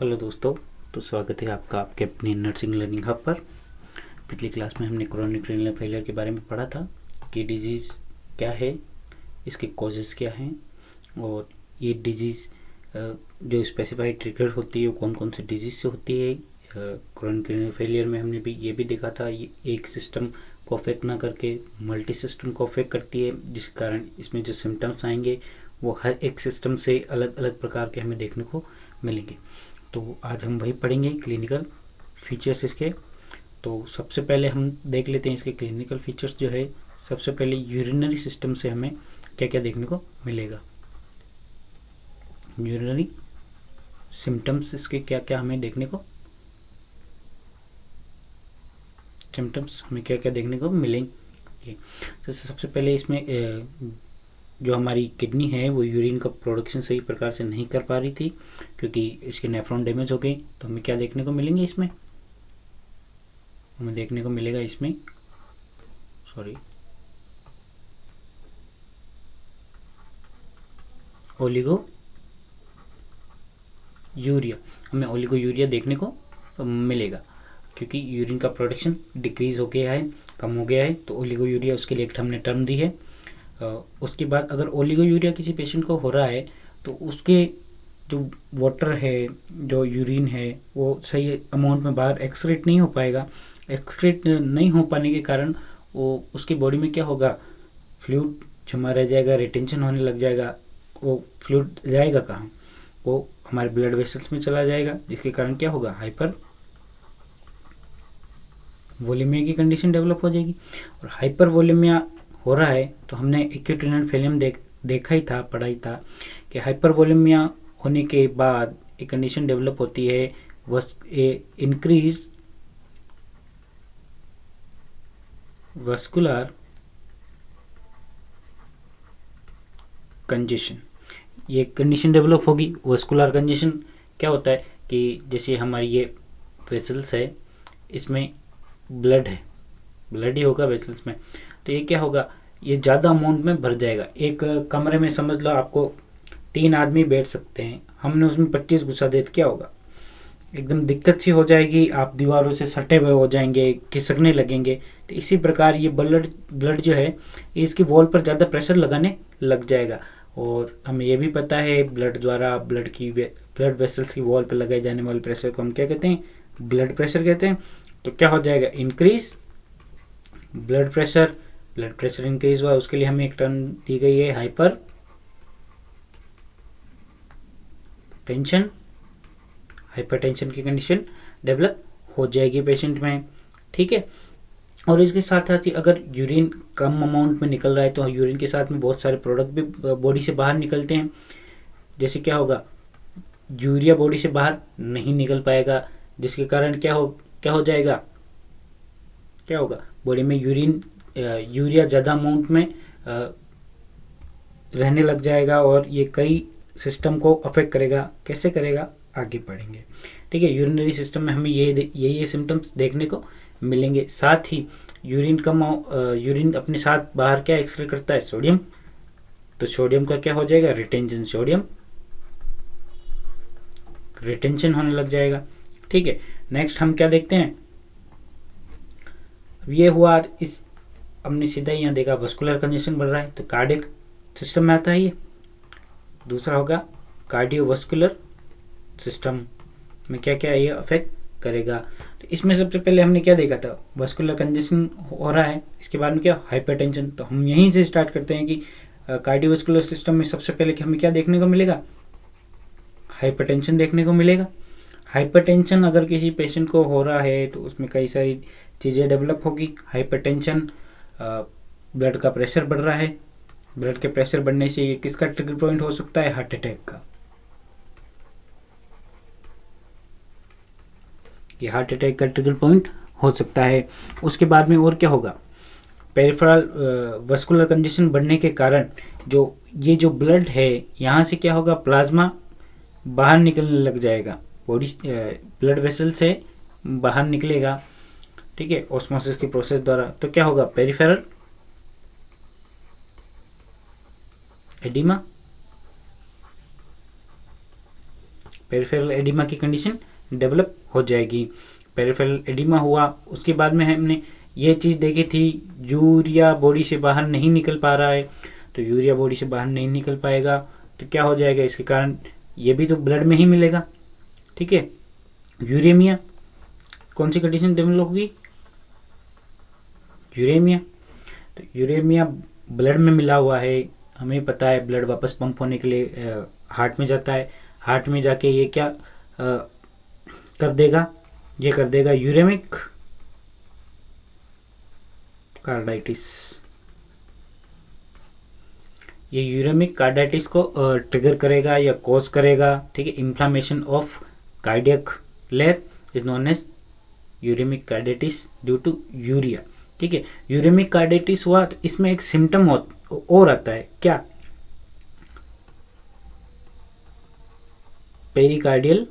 Hello दोस्तों। तो स्वागत है आपका आपके अपने नर्सिंग लर्निंग हब पर। पिछली क्लास में हमने क्रोनिक रीनल फेलियर के बारे में पढ़ा था कि डिजीज़ क्या है, इसके कॉजेज़ क्या हैं और ये डिजीज़ जो स्पेसिफाइड ट्रिगर होती है वो कौन कौन से डिजीज़ से होती है। क्रोनिक रीनल फेलियर में हमने भी ये भी देखा था, ये एक सिस्टम को अफेक्ट ना करके मल्टी सिस्टम को अफेक्ट करती है, जिस कारण इसमें जो सिम्टम्स आएंगे वो हर एक सिस्टम से अलग अलग प्रकार के हमें देखने को मिलेंगे। तो आज हम वही पढ़ेंगे क्लिनिकल फीचर्स इसके। तो सबसे पहले हम देख लेते हैं इसके क्लिनिकल फीचर्स जो है। सबसे पहले यूरिनरी सिस्टम से हमें क्या क्या देखने को मिलेगा। यूरिनरी सिम्टम्स इसके क्या क्या हमें देखने को क्या क्या देखने को मिलेंगे। तो सबसे पहले इसमें जो हमारी किडनी है वो यूरिन का प्रोडक्शन सही प्रकार से नहीं कर पा रही थी क्योंकि इसके नेफ्रॉन डैमेज हो गए। तो हमें क्या देखने को मिलेंगे इसमें, हमें देखने को मिलेगा इसमें ओलिगो यूरिया, हमें ओलिगो यूरिया देखने को मिलेगा क्योंकि यूरिन का प्रोडक्शन डिक्रीज हो गया है, कम हो गया है। तो ओलिगो यूरिया उसके लिए एक हमने टर्म दी है। उसके बाद अगर ओलिगो यूरिया किसी पेशेंट को हो रहा है तो उसके जो वाटर है, जो यूरिन है, वो सही अमाउंट में बाहर एक्सक्रीट नहीं हो पाएगा। एक्सक्रीट नहीं हो पाने के कारण वो उसकी बॉडी में क्या होगा, फ्लूइड जमा रह जाएगा, रिटेंशन होने लग जाएगा। वो फ्लूइड जाएगा कहाँ, वो हमारे ब्लड वेसल्स में चला जाएगा, जिसके कारण क्या होगा, हाइपर वोलेमिया की कंडीशन डेवलप हो जाएगी। और हाइपर वोलेमिया हो रहा है तो हमने एक्यूट रीनल फेलियर देखा ही था, पढ़ा ही था कि हाइपर वोलेमिया होने के बाद एक कंडीशन डेवलप होती है, इंक्रीज वस्कुलर कंजेशन। ये कंडीशन डेवलप होगी। वस्कुलर कंजेशन क्या होता है कि जैसे हमारी ये वेसल्स है, इसमें ब्लड है, ब्लड ही होगा वेसल्स में, तो ये क्या होगा, ये ज़्यादा अमाउंट में भर जाएगा। एक कमरे में समझ लो आपको 3 आदमी बैठ सकते हैं, हमने उसमें 25 घुसा दे तो क्या होगा, एकदम दिक्कत सी हो जाएगी, आप दीवारों से सटे हुए हो जाएंगे, खिसकने लगेंगे। तो इसी प्रकार ये ब्लड जो है इसकी वॉल पर ज़्यादा प्रेशर लगाने लग जाएगा। और हमें ये भी पता है ब्लड द्वारा ब्लड वेसल्स की वॉल पर लगाए जाने वाले प्रेशर को हम क्या कहते हैं, ब्लड प्रेशर कहते हैं। तो क्या हो जाएगा, इंक्रीज ब्लड प्रेशर इंक्रीज हुआ, उसके लिए हमें एक टर्म दी गई है हाइपर टेंशन की कंडीशन डेवलप हो जाएगी पेशेंट में, ठीक है। और इसके साथ साथ ही अगर यूरिन कम अमाउंट में निकल रहा है तो यूरिन के साथ में बहुत सारे प्रोडक्ट भी बॉडी से बाहर निकलते हैं। जैसे क्या होगा, यूरिया बॉडी से बाहर नहीं निकल पाएगा, जिसके कारण क्या हो जाएगा, क्या होगा, बॉडी में यूरिया ज़्यादा अमाउंट में रहने लग जाएगा और ये कई सिस्टम को अफेक्ट करेगा। कैसे करेगा, आगे पढ़ेंगे, ठीक है। यूरिनरी सिस्टम में हमें ये सिम्टम्स देखने को मिलेंगे। साथ ही यूरिन अपने साथ बाहर क्या एक्सक्रीट करता है, सोडियम। तो सोडियम का क्या हो जाएगा, रिटेंशन, सोडियम रिटेंशन होने लग जाएगा, ठीक है। नेक्स्ट हम क्या देखते हैं, ये हुआ इस हमने सीधा यहाँ देखा वस्कुलर कंजेशन बढ़ रहा है तो कार्डियक सिस्टम में आता है ये। दूसरा होगा कार्डियोवास्कुलर सिस्टम में क्या क्या ये अफेक्ट करेगा। तो इसमें सबसे पहले हमने क्या देखा था, वस्कुलर कंजेशन हो रहा है, इसके बाद में क्या, हाइपरटेंशन। तो हम यहीं से स्टार्ट करते हैं कि कार्डियोवास्कुलर सिस्टम में सबसे पहले कि हमें क्या देखने को मिलेगा, हाइपरटेंशन देखने को मिलेगा। हाइपरटेंशन अगर किसी पेशेंट को हो रहा है तो उसमें कई सारी चीज़ें डेवलप होगी। हाइपरटेंशन, ब्लड का प्रेशर बढ़ रहा है, ब्लड के प्रेशर बढ़ने से ये किसका ट्रिगर पॉइंट हो सकता है, हार्ट अटैक का। ये हार्ट अटैक का ट्रिगर पॉइंट हो सकता है। उसके बाद में और क्या होगा, पेरिफेरल वस्कुलर कंजेशन बढ़ने के कारण जो ब्लड है यहाँ से क्या होगा, प्लाज्मा बाहर निकलने लग जाएगा, बॉडी ब्लड वेसल से बाहर निकलेगा, ठीक है, ऑस्मोसिस के प्रोसेस द्वारा। तो क्या होगा, पेरिफेरल एडिमा, पेरिफेरल एडिमा की कंडीशन डेवलप हो जाएगी। पेरिफेरल एडिमा हुआ, उसके बाद में हमने ये चीज़ देखी थी, यूरिया बॉडी से बाहर नहीं निकल पा रहा है, तो यूरिया बॉडी से बाहर नहीं निकल पाएगा तो क्या हो जाएगा, इसके कारण ये भी तो ब्लड में ही मिलेगा। ठीक है, यूरेमिया कौन सी कंडीशन डेवलप होगी, यूरेमिया। तो यूरेमिया ब्लड में मिला हुआ है, हमें पता है ब्लड वापस पंप होने के लिए हार्ट में जाता है, हार्ट में जाके ये क्या कर देगा, ये कर देगा यूरेमिक कार्डाइटिस। ये यूरेमिक कार्डाइटिस को ट्रिगर करेगा या कॉज करेगा। ठीक है, inflammation of cardiac layer is known as uremic carditis due to urea. ठीक है, यूरेमिक कार्डाइटिस हुआ तो इसमें एक सिम्टम और आता है, क्या, पेरिकार्डियल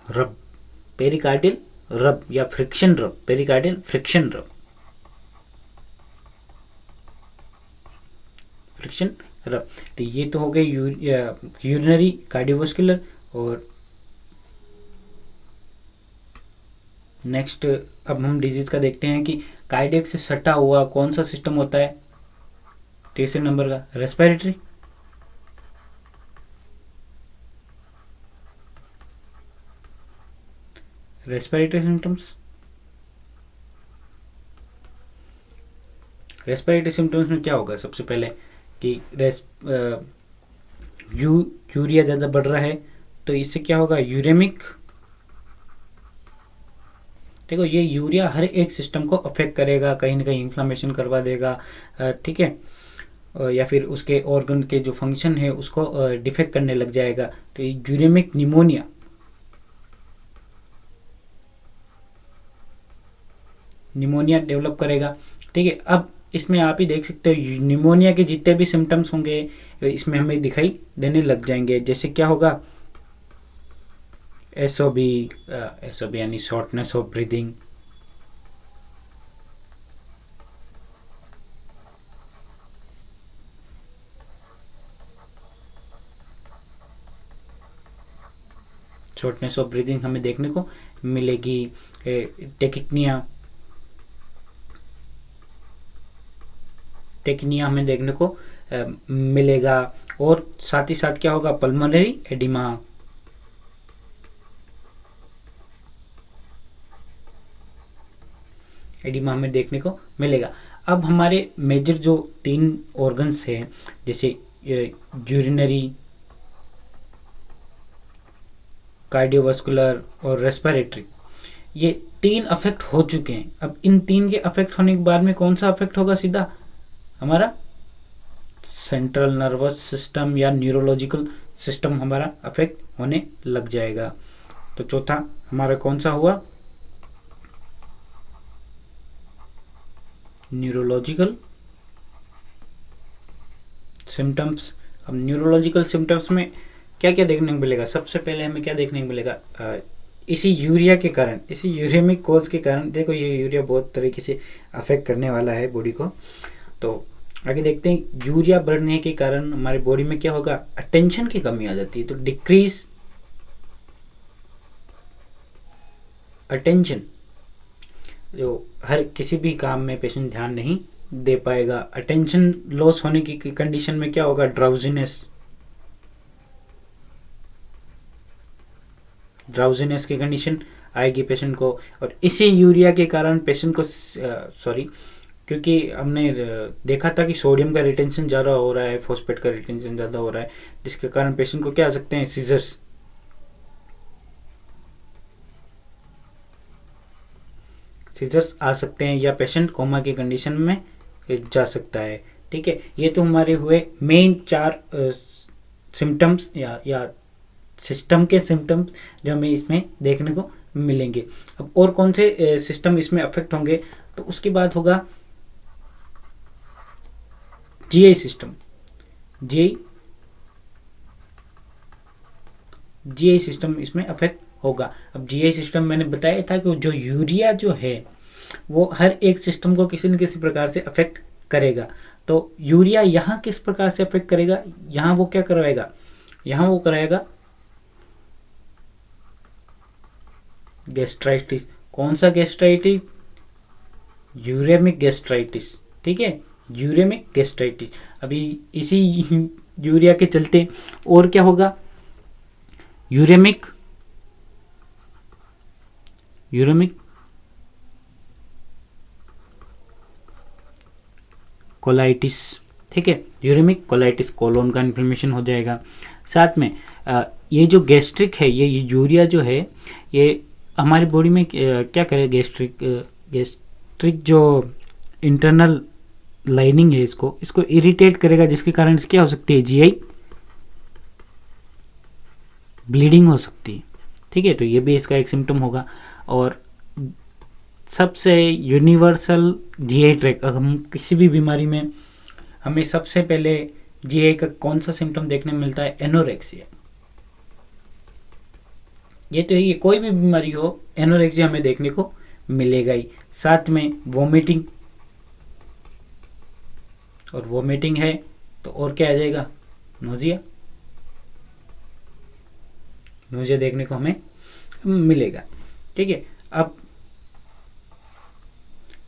रब, पेरिकार्डियल रब या फ्रिक्शन रब, पेरिकार्डियल फ्रिक्शन रब, फ्रिक्शन रब। तो ये तो हो गए यूरिनरी कार्डियोवास्कुलर। और नेक्स्ट अब हम डिजीज का देखते हैं कि कार्डियक से सटा हुआ कौन सा सिस्टम होता है, तीसरे नंबर का respiratory. Respiratory symptoms, respiratory symptoms में क्या होगा, सबसे पहले कि यूरिया ज़्यादा बढ़ रहा है तो इससे क्या होगा, यूरेमिक। देखो ये यूरिया हर एक सिस्टम को अफेक्ट करेगा, कहीं ना कहीं इन्फ्लामेशन करवा देगा। ठीक है, या फिर उसके ऑर्गन के जो फंक्शन है उसको डिफेक्ट करने लग जाएगा, तो यूरेमिक निमोनिया, निमोनिया डेवलप करेगा। ठीक है, अब इसमें आप ही देख सकते हो निमोनिया के जितने भी सिम्टम्स होंगे इसमें हमें दिखाई देने लग जाएंगे। जैसे क्या होगा, एसओबी, एसओबी यानी shortness of breathing, shortness of breathing हमें देखने को मिलेगी। टेकिक्निया, टेक्निया हमें देखने को मिलेगा। और साथ ही साथ क्या होगा, पल्मोनरी एडिमा, एडिमा हमें देखने को मिलेगा। अब हमारे मेजर जो 3 ऑर्गन्स हैं, जैसे यूरिनरी, कार्डियोवास्कुलर और रेस्पिरेटरी, ये 3 अफेक्ट हो चुके हैं। अब इन 3 के अफेक्ट होने के बाद में कौन सा अफेक्ट होगा, सीधा हमारा सेंट्रल नर्वस सिस्टम या न्यूरोलॉजिकल सिस्टम हमारा अफेक्ट होने लग जाएगा। तो चौथा हमारा कौन सा हुआ, न्यूरोलॉजिकल सिम्टम्स। अब न्यूरोलॉजिकल सिम्टम्स में क्या क्या देखने को मिलेगा, सबसे पहले हमें क्या देखने को मिलेगा, इसी यूरिया के कारण, इसी यूरेमिक कोज के कारण, देखो ये यूरिया बहुत तरीके से अफेक्ट करने वाला है बॉडी को। तो आगे देखते हैं, यूरिया बढ़ने के कारण हमारे बॉडी में क्या होगा, अटेंशन की कमी आ जाती है। तो डिक्रीज अटेंशन, जो हर किसी भी काम में पेशेंट ध्यान नहीं दे पाएगा। अटेंशन लॉस होने की कंडीशन में क्या होगा, ड्राउजीनेस, ड्राउजीनेस की कंडीशन आएगी पेशेंट को। और इसी यूरिया के कारण पेशेंट को क्योंकि हमने देखा था कि सोडियम का रिटेंशन ज़्यादा हो रहा है, फॉस्फेट का रिटेंशन ज़्यादा हो रहा है, जिसके कारण पेशेंट को क्या आ सकते हैं, सीजर्स, सीजर्स आ सकते हैं, या पेशेंट कोमा की कंडीशन में जा सकता है। ठीक है, ये तो हमारे हुए मेन 4 सिम्टम्स या सिस्टम के सिम्टम्स जो हमें इसमें देखने को मिलेंगे। अब और कौन से सिस्टम इसमें अफेक्ट होंगे, तो उसके बाद होगा जीआई सिस्टम। जीआई सिस्टम इसमें अफेक्ट होगा। अब जीआई सिस्टम मैंने बताया था कि जो यूरिया जो है वो हर एक सिस्टम को किसी न किसी प्रकार से अफेक्ट करेगा। तो यूरिया यहाँ किस प्रकार से अफेक्ट करेगा, यहाँ वो क्या करवाएगा, यहाँ वो कराएगा गैस्ट्राइटिस। कौन सा गैस्ट्राइटिस? Uraemic gastritis. ठीक है, यूरेमिक गैस्ट्राइटिस। अभी इसी यूरिया के चलते और क्या होगा? Uremic uremic colitis. ठीक है, यूरेमिक कोलाइटिस, कोलोन का इन्फ्लेमेशन हो जाएगा। साथ में ये जो गैस्ट्रिक है, ये यूरिया जो है, ये हमारी बॉडी में क्या करे? गैस्ट्रिक जो इंटरनल लाइनिंग है, इसको इरिटेट करेगा, जिसके कारण क्या हो सकती है? जीआई ब्लीडिंग हो सकती है। ठीक है, तो ये भी इसका एक सिम्टम होगा। और सबसे यूनिवर्सल जीआई ट्रैक, अगर हम किसी भी बीमारी में हमें सबसे पहले जीआई का कौन सा सिम्टम देखने में मिलता है? एनोरेक्सिया। ये तो ये कोई भी बीमारी हो, एनोरेक्सिया हमें देखने को मिलेगा ही। साथ में वोमिटिंग, और वोमिटिंग है तो और क्या आ जाएगा? नोजिया। नोजिया देखने को हमें मिलेगा। ठीक है, अब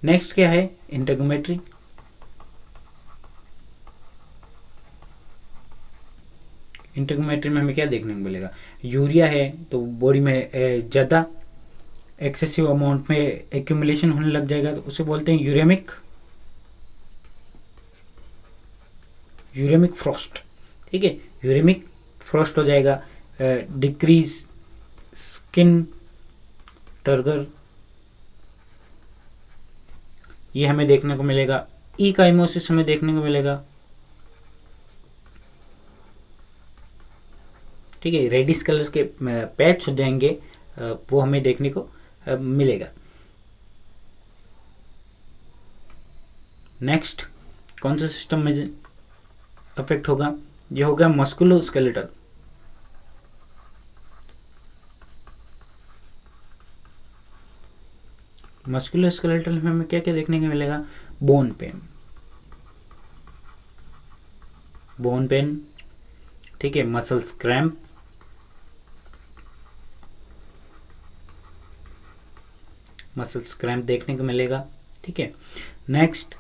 नेक्स्ट क्या है? इंटेगोमेट्री। इंटेगोमेट्री में हमें क्या देखने को मिलेगा? यूरिया है तो बॉडी में ज़्यादा एक्सेसिव अमाउंट में एक्यूमुलेशन होने लग जाएगा, तो उसे बोलते हैं यूरेमिक फ्रॉस्ट। ठीक है, यूरेमिक फ्रॉस्ट हो जाएगा। डिक्रीज स्किन टर्गर, ये हमें देखने को मिलेगा। ई काइमोसिस हमें देखने को मिलेगा। ठीक है, रेडिस कलर के पैच हो जाएंगे, वो हमें देखने को मिलेगा। नेक्स्ट कौन सा सिस्टम में अफेक्ट होगा? ये होगा मस्कुलोस्केलेटल। मस्कुलोस्केलेटल में हमें क्या क्या देखने को मिलेगा? Bone pen, bone pen. ठीक है, मसल्स क्रैम्प, मसल्स क्रैम्प देखने को मिलेगा। ठीक है, नेक्स्ट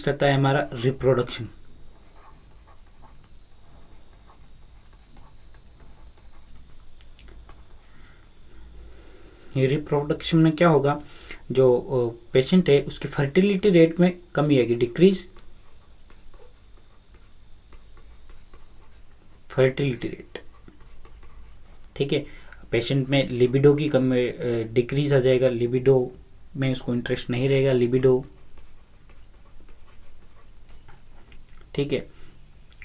आता है हमारा रिप्रोडक्शन। ये रिप्रोडक्शन में क्या होगा? जो पेशेंट है उसकी फर्टिलिटी रेट में कमी आएगी, डिक्रीज फर्टिलिटी रेट। ठीक है, पेशेंट में लिबिडो की कमी, डिक्रीज आ जाएगा, लिबिडो में उसको इंटरेस्ट नहीं रहेगा, लिबिडो। ठीक है,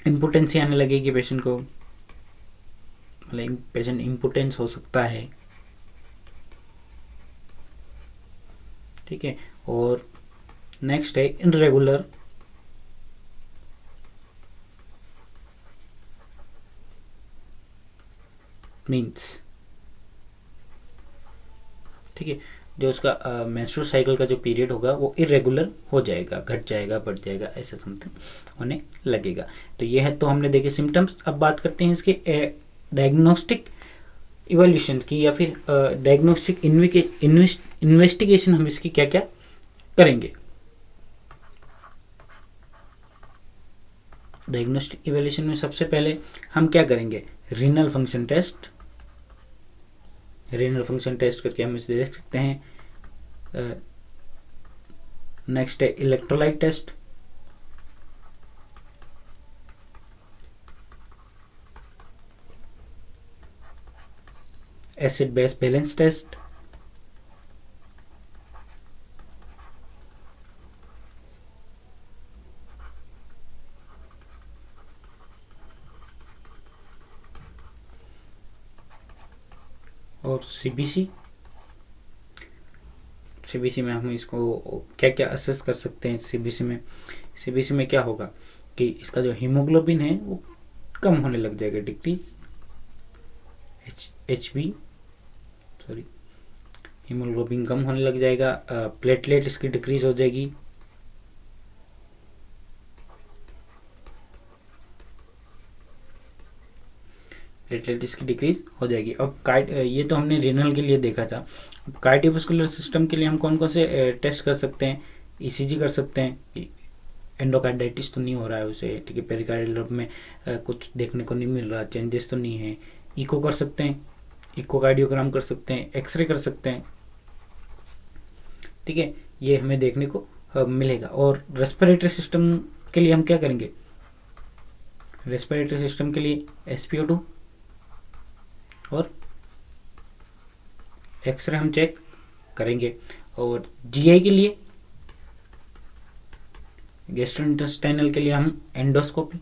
इम्पोटेंसी आने लगेगी पेशेंट को, मतलब पेशेंट इम्पोटेंस हो सकता है। ठीक है, और नेक्स्ट है इनरेगुलर मीन्स। ठीक है, जो उसका मेंस्ट्रुअल साइकिल का जो पीरियड होगा वो इरेगुलर हो जाएगा, घट जाएगा, बढ़ जाएगा, ऐसा समथिंग होने लगेगा। तो ये है, तो हमने देखे सिम्टम्स। अब बात करते हैं इसके डायग्नोस्टिक इवोल्यूशन की, या फिर डायग्नोस्टिक इन्वेस्टिगेशन हम इसकी क्या क्या करेंगे। डायग्नोस्टिक इवोल्यूशन में सबसे पहले हम क्या करेंगे? Renal function test. Renal function test करके हम इसे देख सकते हैं। नेक्स्ट है electrolyte test. Acid base balance test. और सीबीसी। सीबीसी में हम इसको क्या क्या असेस कर सकते हैं? सीबीसी में क्या होगा कि इसका जो हीमोग्लोबिन है वो कम होने लग जाएगा, डिक्रीज एचबी, सॉरी, हीमोग्लोबिन कम होने लग जाएगा। प्लेटलेट इसकी डिक्रीज हो जाएगी। प्लेटलेट्स की डिक्रीज हो जाएगी। अब ये तो हमने रीनल के लिए देखा था। कार्डियोवास्कुलर सिस्टम के लिए हम कौन कौन से टेस्ट कर सकते हैं? ईसीजी कर सकते हैं, एंडोकार्डाइटिस तो नहीं हो रहा है उसे, ठीक है, पेरिकार्डियल में कुछ देखने को नहीं मिल रहा, चेंजेस तो नहीं है। इको कर सकते हैं, इकोकार्डियोग्राम कर सकते हैं, एक्सरे कर सकते हैं, ठीक है, ये हमें देखने को मिलेगा। और रेस्पिरेटरी सिस्टम के लिए हम क्या करेंगे? रेस्पिरेटरी सिस्टम के लिए SpO2 और एक्सरे हम चेक करेंगे। और GI के लिए, गैस्ट्रोइंटेस्टाइनल के लिए हम एंडोस्कोपी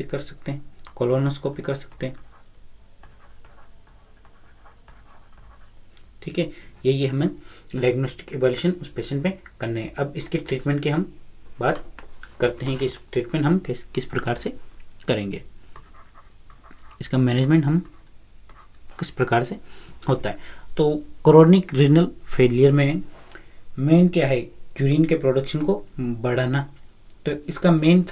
कर सकते हैं, कोलोनोस्कोपी कर सकते हैं, ठीक है। यही हमें डायग्नोस्टिक इवैल्यूएशन उस पेशेंट पे करने हैं। अब इसके ट्रीटमेंट की हम बात करते हैं कि इस ट्रीटमेंट हम किस प्रकार से करेंगे, इसका मैनेजमेंट हम किस प्रकार से होता है। तो क्रोनिक रीनल फेलियर में मेन क्या है? यूरिन के प्रोडक्शन को बढ़ाना। तो इसका मेन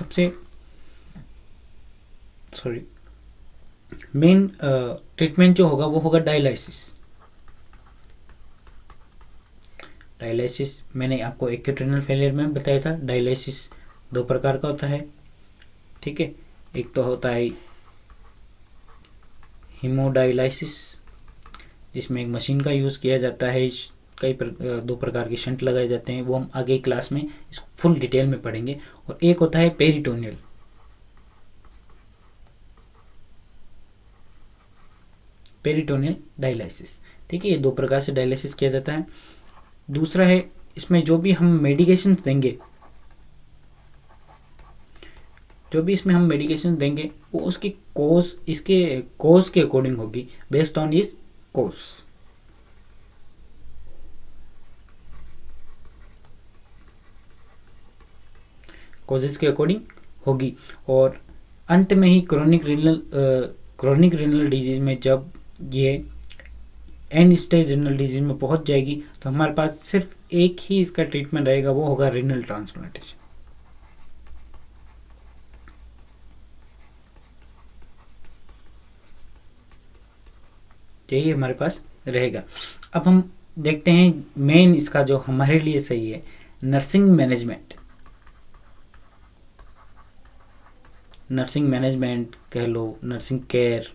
ट्रीटमेंट जो होगा वो होगा डायलिसिस। मैंने आपको एक्यूट रीनल फेलियर में बताया था। डायलिसिस 2 प्रकार का होता है, ठीक है। एक तो होता है हीमोडायलिसिस, जिसमें एक मशीन का यूज़ किया जाता है, 2 प्रकार के शंट लगाए जाते हैं, वो हम आगे क्लास में इसको फुल डिटेल में पढ़ेंगे। और एक होता है पेरिटोनियल डायलिसिस, ठीक है। ये 2 प्रकार से डायलिसिस किया जाता है। दूसरा है, इसमें जो भी हम मेडिकेशन देंगे, वो उसकी इसके कोज के अकॉर्डिंग होगी, बेस्ड ऑन इस कोज। कोजेस के अकॉर्डिंग होगी। और अंत में ही क्रोनिक रीनल डिजीज में जब ये एंड स्टेज रीनल डिजीज में पहुंच जाएगी तो हमारे पास सिर्फ एक ही इसका ट्रीटमेंट रहेगा, वो होगा रीनल ट्रांसप्लांटेशन। यही हमारे पास रहेगा। अब हम देखते हैं मेन इसका जो हमारे लिए सही है, नर्सिंग मैनेजमेंट कह लो, नर्सिंग केयर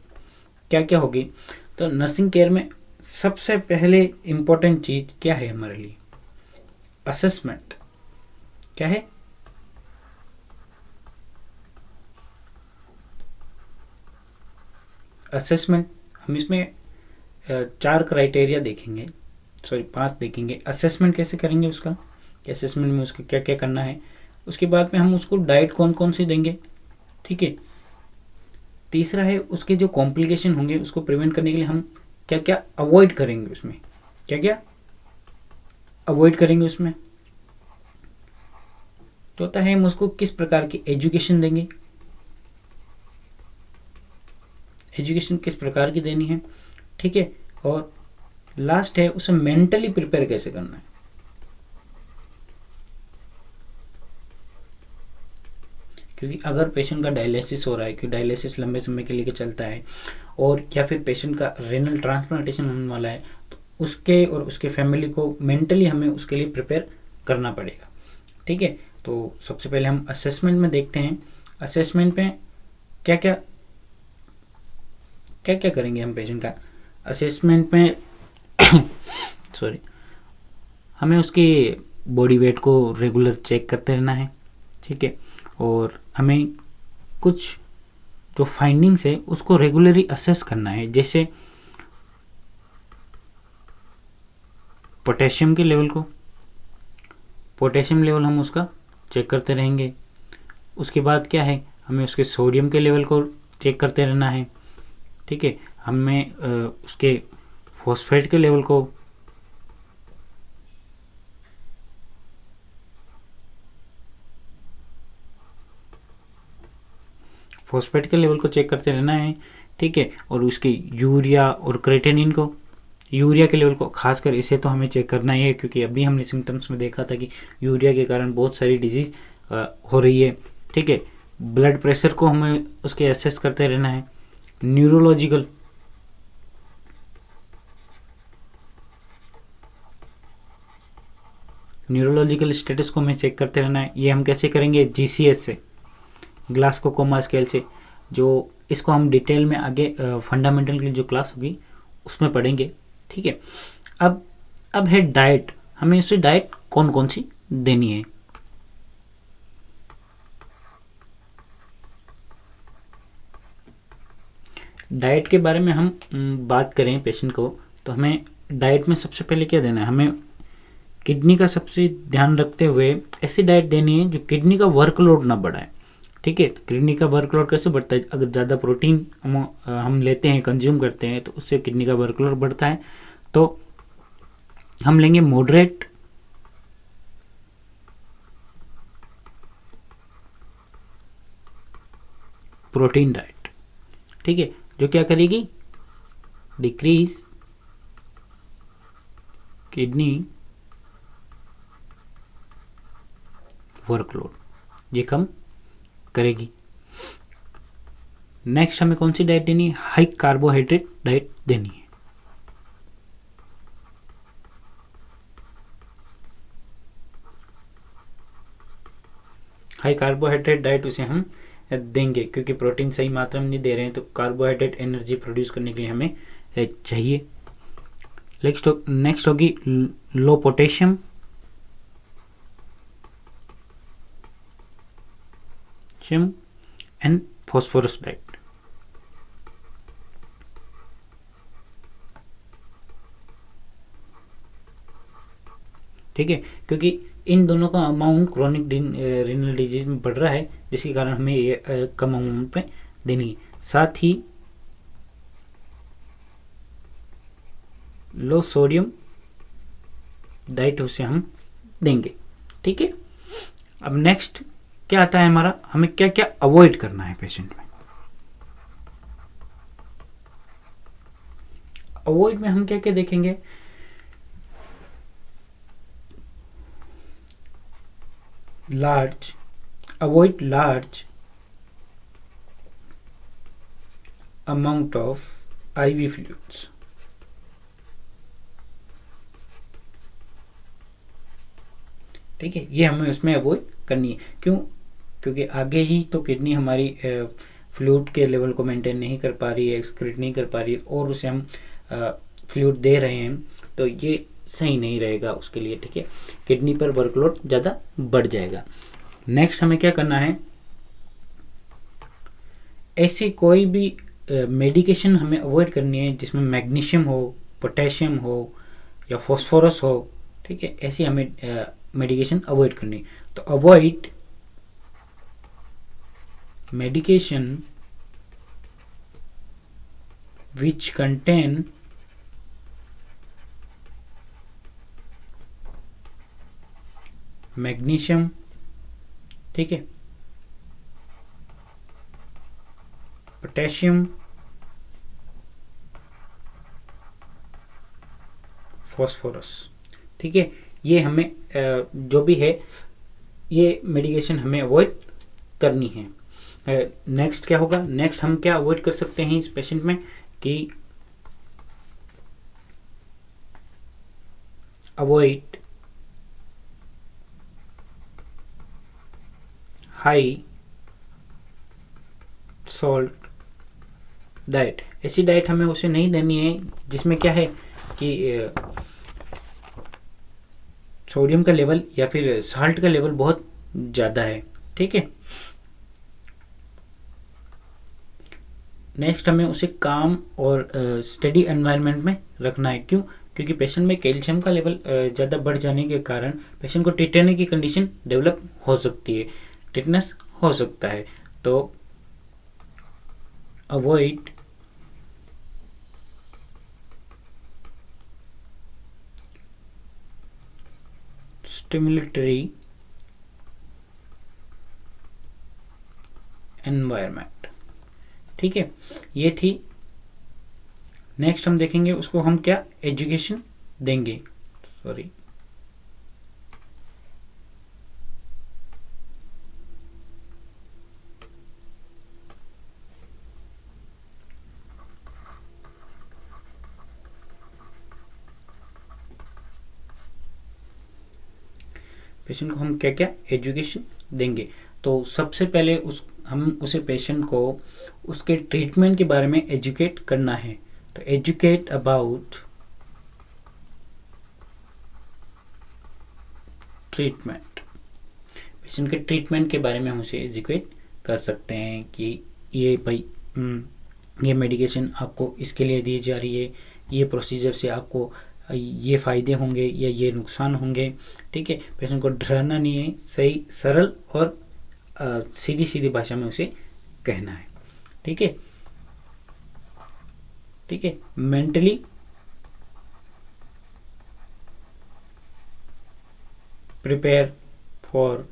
क्या क्या होगी। तो नर्सिंग केयर में सबसे पहले इम्पोर्टेंट चीज क्या है हमारे लिए? असेसमेंट। क्या है? असेसमेंट। हम इसमें 4 क्राइटेरिया देखेंगे, 5 देखेंगे। असेसमेंट कैसे करेंगे उसका, कि असेसमेंट में उसको क्या क्या करना है। उसके बाद में हम उसको डाइट कौन कौन सी देंगे, ठीक है। तीसरा है, उसके जो कॉम्प्लिकेशन होंगे उसको प्रिवेंट करने के लिए हम क्या क्या अवॉइड करेंगे, उसमें क्या क्या अवॉइड करेंगे उसमें। चौथा है, हम उसको किस प्रकार की एजुकेशन देंगे, एजुकेशन किस प्रकार की देनी है, ठीक है। और लास्ट है, उसे मेंटली प्रिपेयर कैसे करना है। क्योंकि अगर पेशेंट का डायलिसिस हो रहा है, क्योंकि डायलिसिस लंबे समय के लिए चलता है, और या फिर पेशेंट का रेनल ट्रांसप्लांटेशन होने वाला है, तो उसके और उसके फैमिली को मेंटली हमें उसके लिए प्रिपेयर करना पड़ेगा, ठीक है। तो सबसे पहले हम असेसमेंट में देखते हैं। असेसमेंट में क्या क्या करेंगे हम पेशेंट का। असेसमेंट में हमें उसके बॉडी वेट को रेगुलर चेक करते रहना है, ठीक है। और हमें कुछ जो फाइंडिंग्स है उसको रेगुलरली असेस करना है। जैसे पोटेशियम लेवल हम उसका चेक करते रहेंगे। उसके बाद क्या है, हमें उसके सोडियम के लेवल को चेक करते रहना है, ठीक है। हमें उसके फॉस्फेट के लेवल को चेक करते रहना है, ठीक है। और उसके यूरिया और क्रेटिनिन को, यूरिया के लेवल को खासकर इसे तो हमें चेक करना ही है, क्योंकि अभी हमने सिम्टम्स में देखा था कि यूरिया के कारण बहुत सारी डिजीज़ हो रही है, ठीक है। ब्लड प्रेशर को हमें उसके एसेस करते रहना है। न्यूरोलॉजिकल स्टेटस को हमें चेक करते रहना है। ये हम कैसे करेंगे? GCS से, ग्लासको कोमा स्केल से, जो इसको हम डिटेल में आगे फंडामेंटल की जो क्लास होगी उसमें पढ़ेंगे, ठीक है। अब है डाइट। हमें उसे डाइट कौन कौन सी देनी है। डाइट के बारे में हम बात करें पेशेंट को, तो हमें डाइट में सबसे पहले क्या देना है? हमें किडनी का सबसे ध्यान रखते हुए ऐसी डाइट देनी है जो किडनी का वर्कलोड ना बढ़ाए, ठीक है। किडनी का वर्कलोड कैसे बढ़ता है? अगर ज़्यादा प्रोटीन हम लेते हैं, कंज्यूम करते हैं, तो उससे किडनी का वर्कलोड बढ़ता है। तो हम लेंगे मॉडरेट प्रोटीन डाइट, ठीक है, जो क्या करेगी? डिक्रीज किडनी वर्कलोड, ये कम करेगी। नेक्स्ट हमें कौन सी डाइट देनी है? हाई कार्बोहाइड्रेट डाइट देनी है। हाई कार्बोहाइड्रेट डाइट उसे हम देंगे, क्योंकि प्रोटीन सही मात्रा में नहीं दे रहे हैं, तो कार्बोहाइड्रेट एनर्जी प्रोड्यूस करने के लिए हमें चाहिए। नेक्स्ट होगी लो पोटेशियम एंड फॉस्फोरस डाइट, ठीक है, क्योंकि इन दोनों का अमाउंट क्रोनिक रीनल डिजीज में बढ़ रहा है, जिसके कारण हमें ये कम अमाउंट पे देनी है। साथ ही लो सोडियम डाइट उसे हम देंगे, ठीक है। अब नेक्स्ट क्या आता है हमारा? हमें क्या क्या अवॉइड करना है पेशेंट में। अवॉइड में हम क्या क्या देखेंगे? avoid large amount of IV fluids, ठीक है, ये हमें उसमें अवॉइड करनी है। क्यों? क्योंकि आगे ही तो किडनी हमारी फ्लूइड के लेवल को मेंटेन नहीं कर पा रही है, एक्सक्रीट नहीं कर पा रही है, और उसे हम फ्लूइड दे रहे हैं, तो ये सही नहीं रहेगा उसके लिए, ठीक है। किडनी पर वर्कलोड ज़्यादा बढ़ जाएगा। नेक्स्ट हमें क्या करना है? ऐसी कोई भी मेडिकेशन हमें अवॉइड करनी है जिसमें मैग्नीशियम हो, पोटेशियम हो या फॉस्फोरस हो, ठीक है, ऐसी हमें मेडिकेशन अवॉइड करनी है। तो avoid medication which contain magnesium, ठीक है, पोटेशियम, फॉस्फोरस, ठीक है। ये हमें जो भी है ये मेडिकेशन हमें अवॉइड करनी है। नेक्स्ट क्या होगा? नेक्स्ट हम क्या अवॉइड कर सकते हैं इस पेशेंट में कि अवॉइड हाई सॉल्ट डाइट। ऐसी डाइट हमें उसे नहीं देनी है जिसमें क्या है कि सोडियम का लेवल या फिर साल्ट का लेवल बहुत ज़्यादा है, ठीक है। नेक्स्ट हमें उसे काम और स्टडी एनवायरनमेंट में रखना है। क्यों? क्योंकि पेशेंट में कैल्शियम का लेवल ज़्यादा बढ़ जाने के कारण पेशेंट को टिटेनी की कंडीशन डेवलप हो सकती है, टिटनेस हो सकता है। तो अवॉइड स्टिमुलेटरी एनवायरनमेंट, ठीक है, ये थी। नेक्स्ट हम देखेंगे उसको हम क्या एजुकेशन देंगे। सॉरी, पेशेंट को हम क्या क्या एजुकेशन देंगे। तो सबसे पहले हम उसे पेशेंट को उसके ट्रीटमेंट के बारे में एजुकेट करना है। तो एजुकेट अबाउट ट्रीटमेंट, पेशेंट के ट्रीटमेंट के बारे में हम उसे एजुकेट कर सकते हैं कि ये भाई ये मेडिकेशन आपको इसके लिए दी जा रही है, ये प्रोसीजर से आपको ये फ़ायदे होंगे या ये नुकसान होंगे। ठीक है, पेशेंट को डराना नहीं है, सही सरल और सीधी सीधी भाषा में उसे कहना है। ठीक है, ठीक है। Mentally prepare for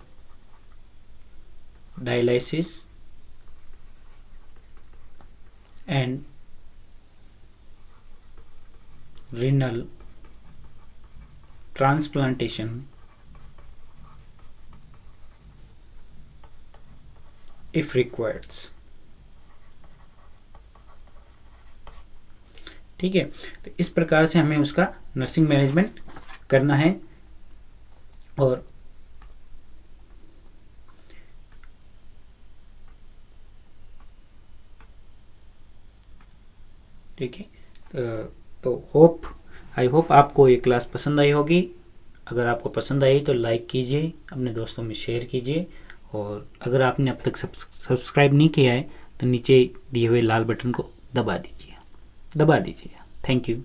dialysis and renal transplantation if required। ठीक है, तो इस प्रकार से हमें उसका नर्सिंग मैनेजमेंट करना है। और ठीक है, तो आई होप आपको ये क्लास पसंद आई होगी। अगर आपको पसंद आई तो लाइक कीजिए, अपने दोस्तों में शेयर कीजिए, और अगर आपने अब तक सब्सक्राइब नहीं किया है तो नीचे दिए हुए लाल बटन को दबा दीजिए। Thank you.